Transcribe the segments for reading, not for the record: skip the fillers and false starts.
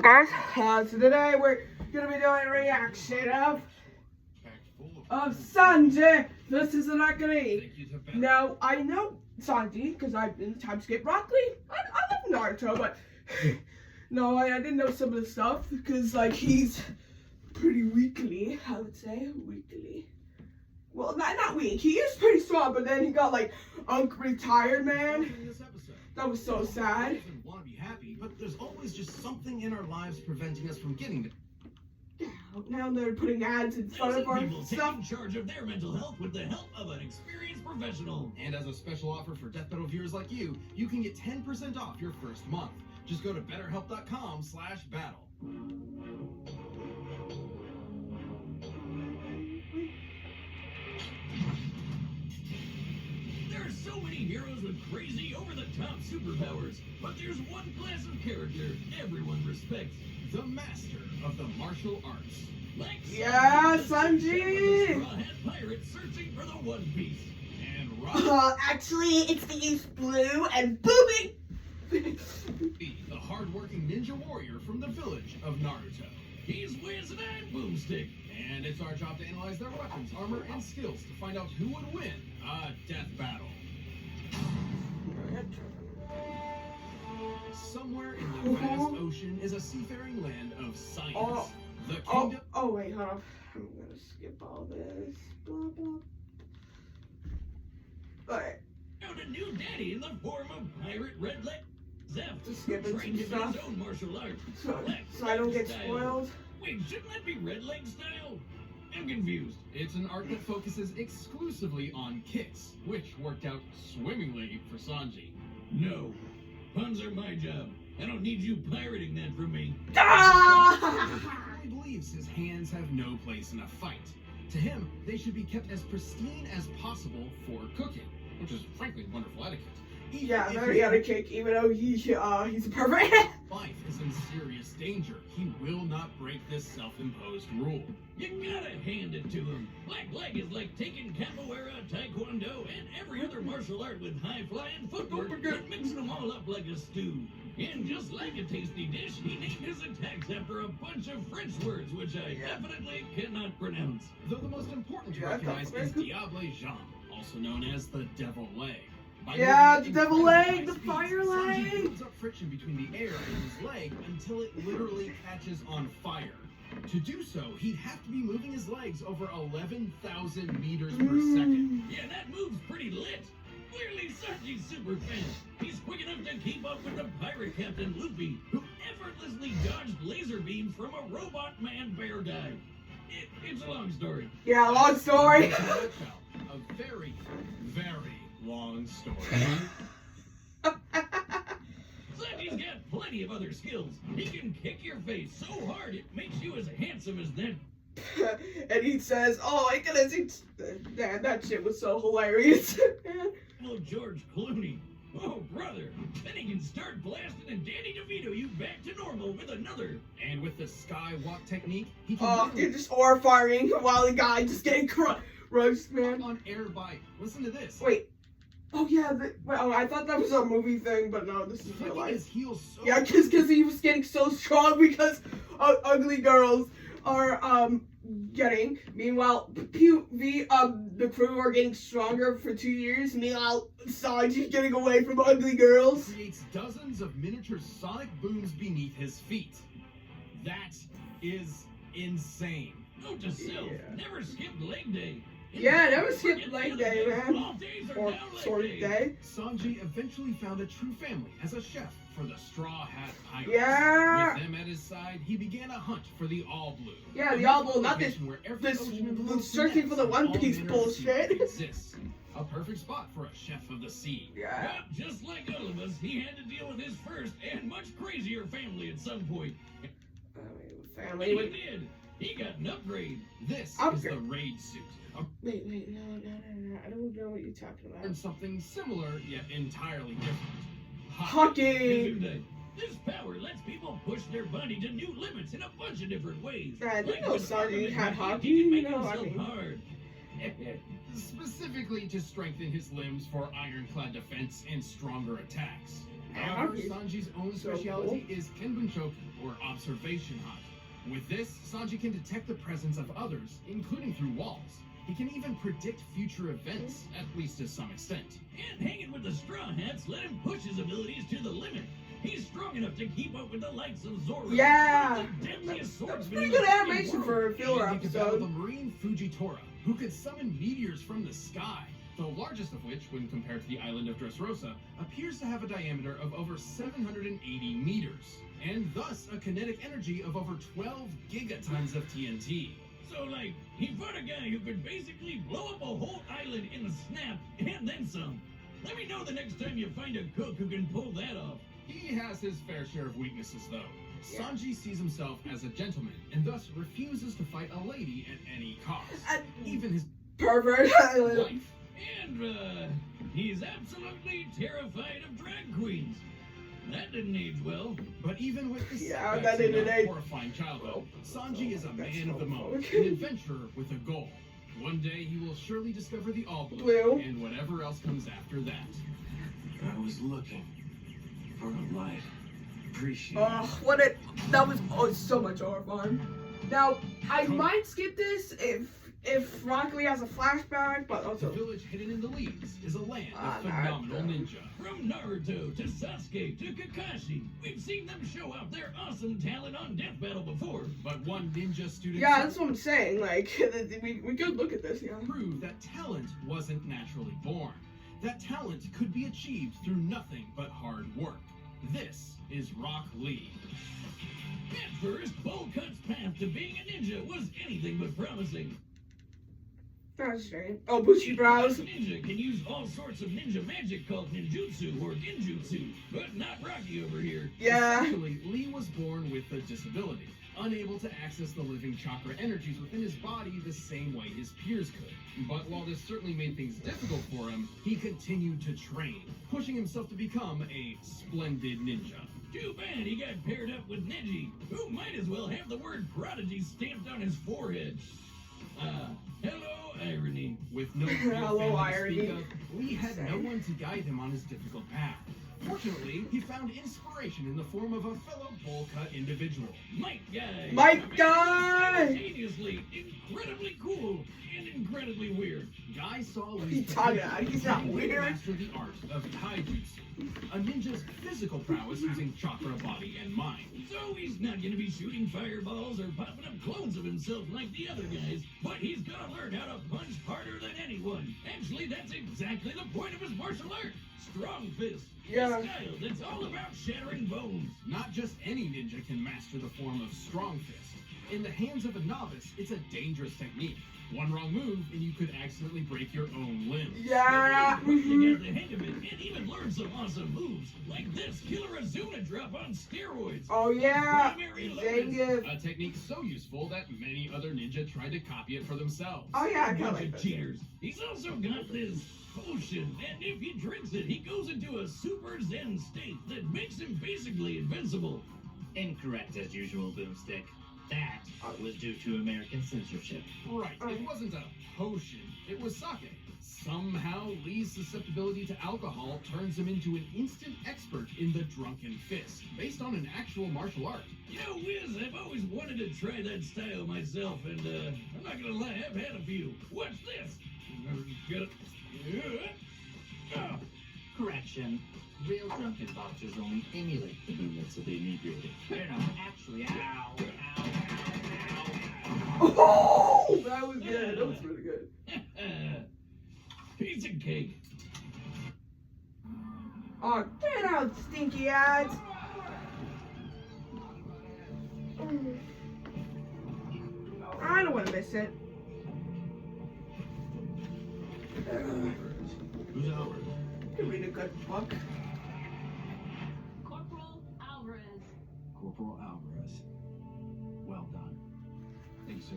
Guys, so today we're gonna be doing a reaction of Sanji. This is an arcade. Now I know Sanji because I've been time skip broccoli. I love Naruto, but no, I didn't know some of the stuff because like he's pretty weakly. I would say weakly. Well, not weak. He is pretty strong, but then he got like retired, man. That was so sad. Want to be happy, but there's always just something in our lives preventing us from getting there. Now they're putting ads in front of our stuff. Taking charge of their mental health with the help of an experienced professional. And as a special offer for Death Battle viewers like you can get 10% off your first month. Just go to betterhelp.com/battle. So many heroes with crazy, over-the-top superpowers, but there's one class of character everyone respects: the master of the martial arts. Like Sanji! Straw Hat Pirate searching for the One Piece. And actually, it's the East Blue and booming. the hard-working ninja warrior from the village of Naruto. He's Wiz and I'm Boomstick. And it's our job to analyze their weapons, armor, and skills to find out who would win a death battle. Somewhere in the vast ocean is a seafaring land of science. The kingdom. Oh, wait, hold on. I'm gonna skip all this. Blah, blah. Alright. Found a new daddy in the form of Pirate Red Leg Zeph. Just skipping some his stuff. own martial arts. So I don't get spoiled. Wait, shouldn't that be Red Leg style? I'm confused. It's an art that focuses exclusively on kicks, which worked out swimmingly for Sanji. No. Puns are my job. I don't need you pirating that from me. He believes his hands have no place in a fight. To him, they should be kept as pristine as possible for cooking, which is frankly wonderful etiquette. Yeah, very etiquette, even though he's a pervert. Life is in serious danger. He will not break this self-imposed rule. You gotta hand it to him. Black Leg is like taking capoeira, taekwondo, and every other martial art with high-flying footwork and mixing them all up like a stew. And just like a tasty dish, he named his attacks after a bunch of French words, which I definitely cannot pronounce. Though the most important to recognize is Diable Jean, also known as the Devil Leg. The devil leg, the fire leg! Sanji builds up friction between the air and his leg until it literally catches on fire. To do so, he'd have to be moving his legs over 11,000 meters per second. Yeah, that move's pretty lit. Clearly Sanji's super fast. He's quick enough to keep up with the pirate captain Luffy, who effortlessly dodged laser beams from a robot man bear guy. It's a long story. Yeah, long story. A very, very long story. Sanji's got plenty of other skills. He can kick your face so hard it makes you as handsome as that. And he says, "Oh my goodness, man, that shit was so hilarious." Oh, George Clooney. Oh, brother. Then he can start blasting and Danny DeVito you back to normal with another. And with the skywalk technique, he can you're just aura firing while the guy just getting roast, man. on air bite. Listen to this. Wait. Oh yeah, I thought that was a movie thing, but no, this is real life. His heels so yeah, because he was getting so strong because ugly girls are getting. Meanwhile, the crew are getting stronger for 2 years. Meanwhile, Sanji's getting away from ugly girls. Creates dozens of miniature sonic booms beneath his feet. That is insane. Note to self, never skip leg day. Yeah, never skip leg day, man. Or sort of day. Sanji eventually found a true family as a chef for the Straw Hat Pirates. Yeah. With them at his side, he began a hunt for the All Blue. Yeah, the All Blue, not this searching for the One Piece bullshit. Exists. A perfect spot for a chef of the sea. Yeah. But just like all of us, he had to deal with his first and much crazier family at some point. Family. He did. He got an upgrade. This is the raid suit. Wait, no, I don't know what you're talking about. And something similar, yet entirely different. Hockey! This power lets people push their body to new limits in a bunch of different ways. I didn't know Sanji had hockey. He can make himself hard. Specifically to strengthen his limbs for ironclad defense and stronger attacks. However, he's Sanji's own so speciality is Kenbunchoku, or observation hunt. With this, Sanji can detect the presence of others, including through walls. He can even predict future events, at least to some extent. And hanging with the Straw Hats let him push his abilities to the limit. He's strong enough to keep up with the likes of Zoro. Yeah. one of the deadliest That's swordsmen pretty in good the freaking animation world. for a filler And he could battle the episode. marine Fujitora, who could summon meteors from the sky, the largest of which, when compared to the island of Dressrosa, appears to have a diameter of over 780 meters, and thus a kinetic energy of over 12 gigatons of TNT. So, like, he fought a guy who could basically blow up a whole island in a snap, and then some. Let me know the next time you find a cook who can pull that off. He has his fair share of weaknesses, though. Yeah. Sanji sees himself as a gentleman, and thus refuses to fight a lady at any cost. And- Even his Pervert. wife. And, he's absolutely terrified of drag queens. That didn't age well. But even with the Yeah, setbacks that didn't in a age- horrifying childhood, Sanji is a That's man of the so moment, funny. an adventurer with a goal. One day he will surely discover the all blue, Blue. and whatever else comes after that. I was looking for a light. Appreciate Oh, that was so much horrifying. Now, I might skip this if Rock Lee has a flashback, but The also village hidden in the leaves is a land Ah, of phenomenal Naruto. ninja. From Naruto to Sasuke to Kakashi, we've seen them show off their awesome talent on Death Battle before. But one ninja student yeah, that's what I'm saying. Like we could look at this, yeah. proved that talent wasn't naturally born. That talent could be achieved through nothing but hard work. This is Rock Lee. At first, Bull Cut's path to being a ninja was anything but promising. That's strange. Oh, bushy brows. Ninja can use all sorts of ninja magic called ninjutsu or genjutsu, but not Rocky over here. Yeah. Essentially, Lee was born with a disability, unable to access the living chakra energies within his body the same way his peers could. But while this certainly made things difficult for him, he continued to train, pushing himself to become a splendid ninja. Too bad he got paired up with Neji, who might as well have the word prodigy stamped on his forehead. Hello, irony. With no real Hello, family to irony. speak of, Lee had no one to guide him on his difficult path. Fortunately, he found inspiration in the form of a fellow bowl cut individual. Mike Guy. Mike Guy! Simultaneously incredibly cool and incredibly weird. Guy saw What are Lee's you talking potential about? He's not and weird. mastered the art of taijutsu, a ninja's physical prowess using chakra, body, and mind. So he's not gonna be shooting fireballs or popping up clones of himself like the other guys, but he's gonna learn how to punch harder than anyone. Actually, that's exactly the point of his martial art. Strong fist. Yeah. A style that's all about shattering bones. Not just any ninja can master the form of strong fist. In the hands of a novice, it's a dangerous technique. One wrong move, and you could accidentally break your own limb. Yeah. But you got the hang of it and even learn some awesome moves, like this Killer Azuna drop on steroids. Oh yeah. Primary Zangief. A technique so useful that many other ninja tried to copy it for themselves. Oh yeah, I A kinda bunch like of that. cheaters. He's also got this potion, and if he drinks it, he goes into a super zen state that makes him basically invincible. Incorrect as usual, Boomstick. That was due to American censorship. Right, it wasn't a potion, it was sake. Somehow, Lee's susceptibility to alcohol turns him into an instant expert in the drunken fist, based on an actual martial art. You know, Wiz, I've always wanted to try that style myself, and I'm not gonna lie, I've had a few. Watch this. Get it? Ah. Correction. Real drunken boxers only emulate the movements of the inebriated. They're not actually ow, ow, ow, ow, ow. Oh, that was good. That was really good. Piece of cake. Oh, get out, stinky ads. I don't want to miss it. Who's Albert? Could read a good book. Corporal Alvarez. Corporal Alvarez. Well done. Thank you, sir.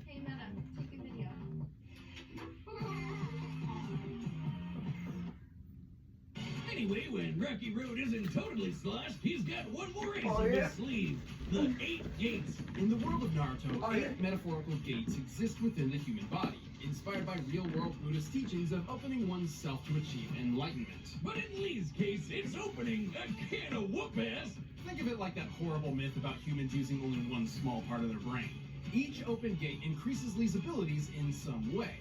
Hey, Meta, take a video. Hey Anyway, when Rocky Road isn't totally sloshed, he's got one more ace Oh, up yeah. his sleeve. The 8 gates. In the world of Naruto, Oh, 8 yeah. metaphorical gates exist within the human body, inspired by real-world Buddhist teachings of opening oneself to achieve enlightenment. But in Lee's case, it's opening a can of whoop-ass. Think of it like that horrible myth about humans using only one small part of their brain. Each open gate increases Lee's abilities in some way.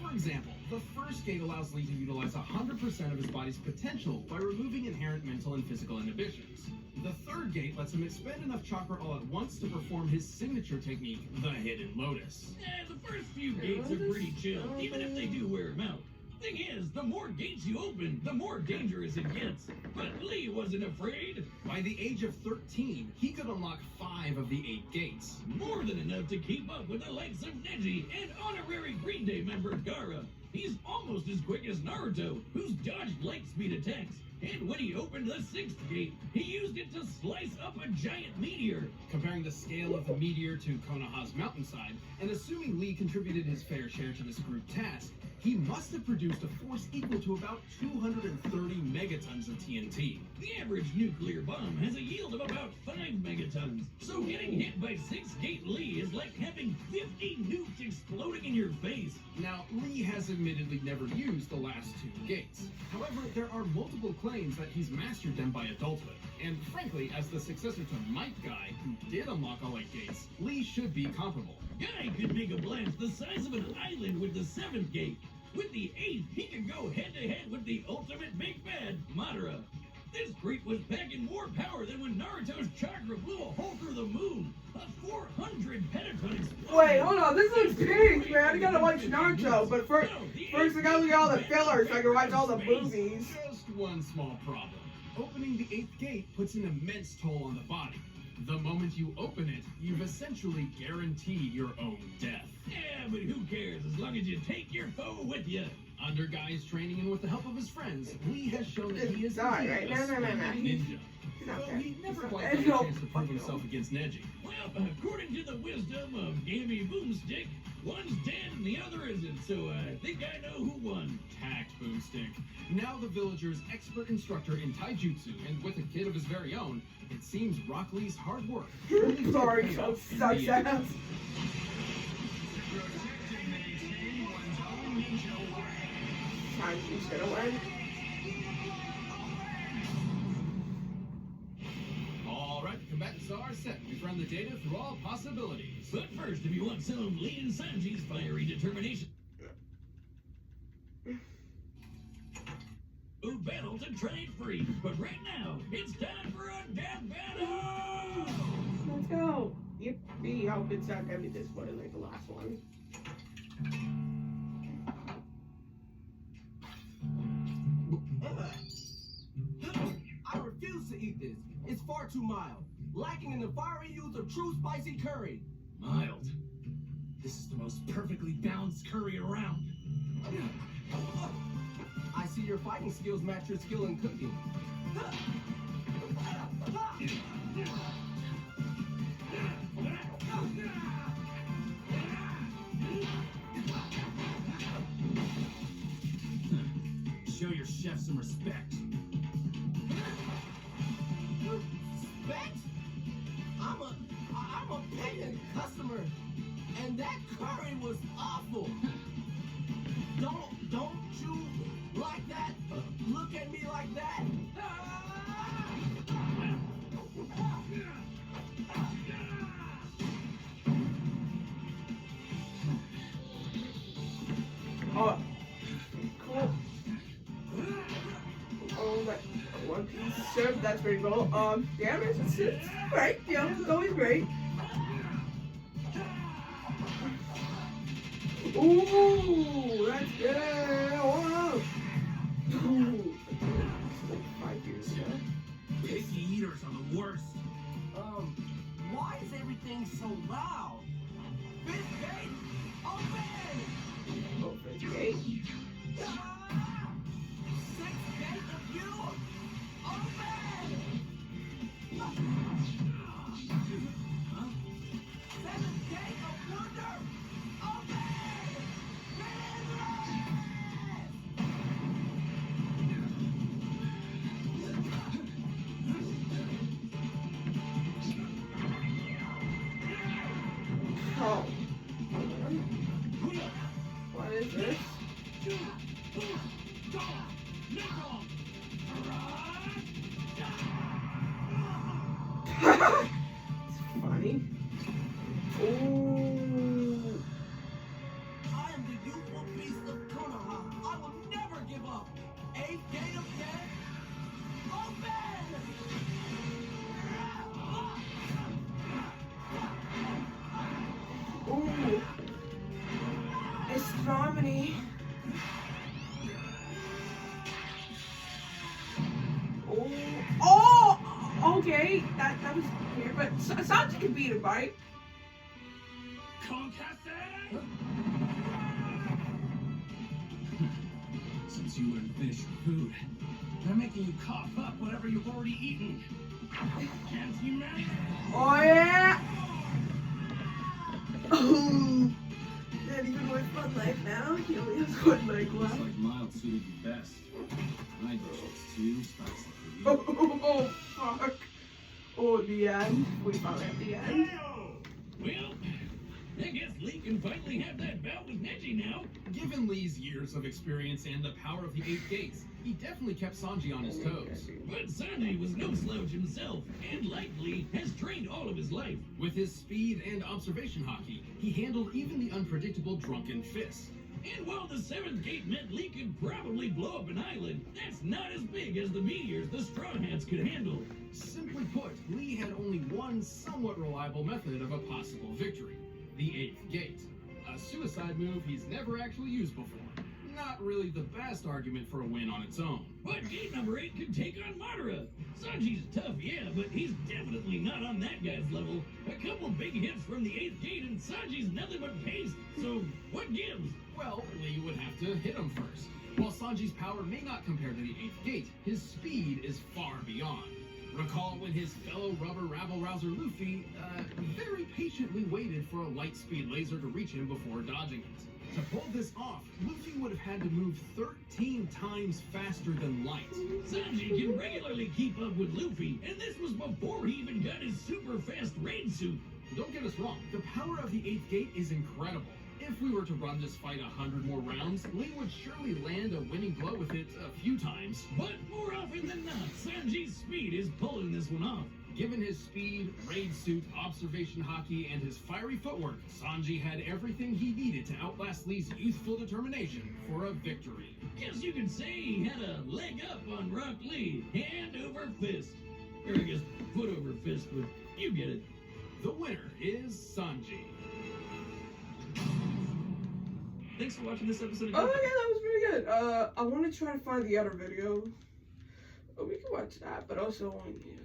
For example, the first gate allows Lee to utilize 100% of his body's potential by removing inherent mental and physical inhibitions. The third gate lets him expend enough chakra all at once to perform his signature technique, the Hidden Lotus. The first few gates are pretty chill, even if they do wear him out. Thing is, the more gates you open, the more dangerous it gets. But Lee wasn't afraid. By the age of 13, he could unlock 5 of the 8 gates. More than enough to keep up with the likes of Neji and honorary Green Day member Gaara. He's almost as quick as Naruto, who's dodged light speed attacks. And when he opened the 6th gate, he used it to slice up a giant meteor. Comparing the scale of the meteor to Konoha's mountainside, and assuming Lee contributed his fair share to this group task, he must have produced a force equal to about 230 megatons of TNT. The average nuclear bomb has a yield of about 5 megatons. So getting hit by 6th Gate Lee is like having 50 nukes exploding in your face. Now, Lee has admittedly never used the last 2 gates. However, there are multiple claims that he's mastered them by adulthood. And frankly, as the successor to Might Guy, who did unlock all 8 gates, Lee should be comparable. Guy could make a blast the size of an island with the 7th gate. With the 8th, he could go head-to-head with the ultimate big bad, Madara. This creep was packing more power than when Naruto's chakra blew a hole through the moon. A 400 pentaton explosion. Wait, hold on. This looks pink, man. I gotta watch Naruto, but first I gotta look at all the fillers so I can watch all the movies. Just one small problem. Opening the 8th gate puts an immense toll on the body. The moment you open it, you've essentially guaranteed your own death. Yeah, but who cares as long as you take your foe with you. Under Guy's training and with the help of his friends, Lee has shown that he is Die, indeed right? a No. splendid ninja. He's not Though dead. he never He's quite not got a dead. chance to prove himself against Neji. Well, according to the wisdom of Gammy Boomstick, one's dead and the other isn't, so I think I know who won. Tact, Boomstick. Now the villager's expert instructor in taijutsu, and with a kid of his very own, it seems Rock Lee's hard work. really Sorry, did pay so off in sucks the end. ass. Sanji's gonna win. All right, combatants are set. We've run the data through all possibilities. But first, if you want some of Lee and Sanji's fiery determination, who battle to trade free. But right now, it's time for a death battle! Let's go. Yippee. I hope it's not gonna be this one like the last one. I refuse to eat this. It's far too mild, lacking in the fiery use of true spicy curry. Mild. This is the most perfectly balanced curry around. I see your fighting skills match your skill in cooking. Show your chef some respect. Respect? I'm a paying customer, and that curry was awful. Don't you like that? Look at me like that. Oh, cool. Oh, that one piece served. That's pretty cool. Yeah, it's great. Yeah, it's always great. Ooh, that's good. Whoa. Ooh. 5 years ago. Picky eaters are the worst. Why is everything so loud? Fish gate, open! Oh, 58. Ah! Sixth gate of you, open! Seventh gate of wonder, open! Get in Oh. What is this? It's funny. Ooh. I am the youthful beast of Konoha. I will never give up. 8th gate of death. Open! Ooh. It's Romney. Oh, okay. That was weird, but Sanji can beat him, right? Since you wouldn't finish your food, they're making you cough up whatever you've already eaten. Can't you manage? Oh yeah. Oh. Not even with Fun Life now. He only has one leg Looks left. like mild suited you best. My dish is too spicy for you. Oh, fuck. Oh, the end. We found at the end. Well, I guess Lee can finally have that bout with Neji now. Given Lee's years of experience and the power of the 8 gates, he definitely kept Sanji on his toes. But Sanji was no slouch himself, and like Lee, has trained all of his life. With his speed and observation hockey, he handled even the unpredictable Drunken Fist. And while the 7th gate meant Lee could probably blow up an island, that's not as big as the meteors the Straw Hats could handle. Simply put, Lee had only one somewhat reliable method of a possible victory: the 8th gate. A suicide move he's never actually used before. Not really the best argument for a win on its own. But gate number 8 could take on Madara. Sanji's tough, yeah, but he's definitely not on that guy's level. A couple big hits from the 8th gate and Sanji's nothing but pace, so what gives? Well, Lee would have to hit him first. While Sanji's power may not compare to the 8th gate, his speed is far beyond. Recall when his fellow rubber rabble-rouser Luffy very patiently waited for a light-speed laser to reach him before dodging it. To pull this off, Luffy would have had to move 13 times faster than light. Sanji can regularly keep up with Luffy, and this was before he even got his super fast raid suit. Don't get us wrong, the power of the 8th gate is incredible. If we were to run this fight 100 more rounds, Lee would surely land a winning blow with it a few times. But more often than not, Sanji's speed is pulling this one off. Given his speed, raid suit, observation hockey, and his fiery footwork, Sanji had everything he needed to outlast Lee's youthful determination for a victory. Guess you could say he had a leg up on Rock Lee, hand over fist. Or I guess foot over fist, but you get it. The winner is Sanji. Thanks for watching this episode of Oh, yeah, that was pretty good. I want to try to find the other video. Oh, we can watch that, but also, yeah.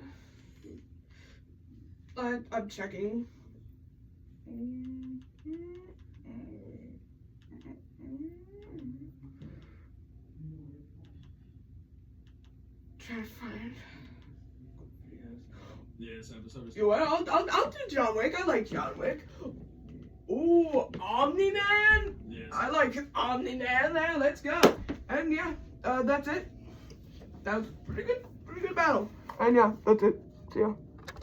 I'm checking. Try to find videos. This episode is... You know what? I'll do John Wick. I like John Wick. Ooh, Omni-Man? Yes. I like Omni-Man there. Let's go. And yeah, that's it. That was pretty good battle. And yeah, that's it. See ya.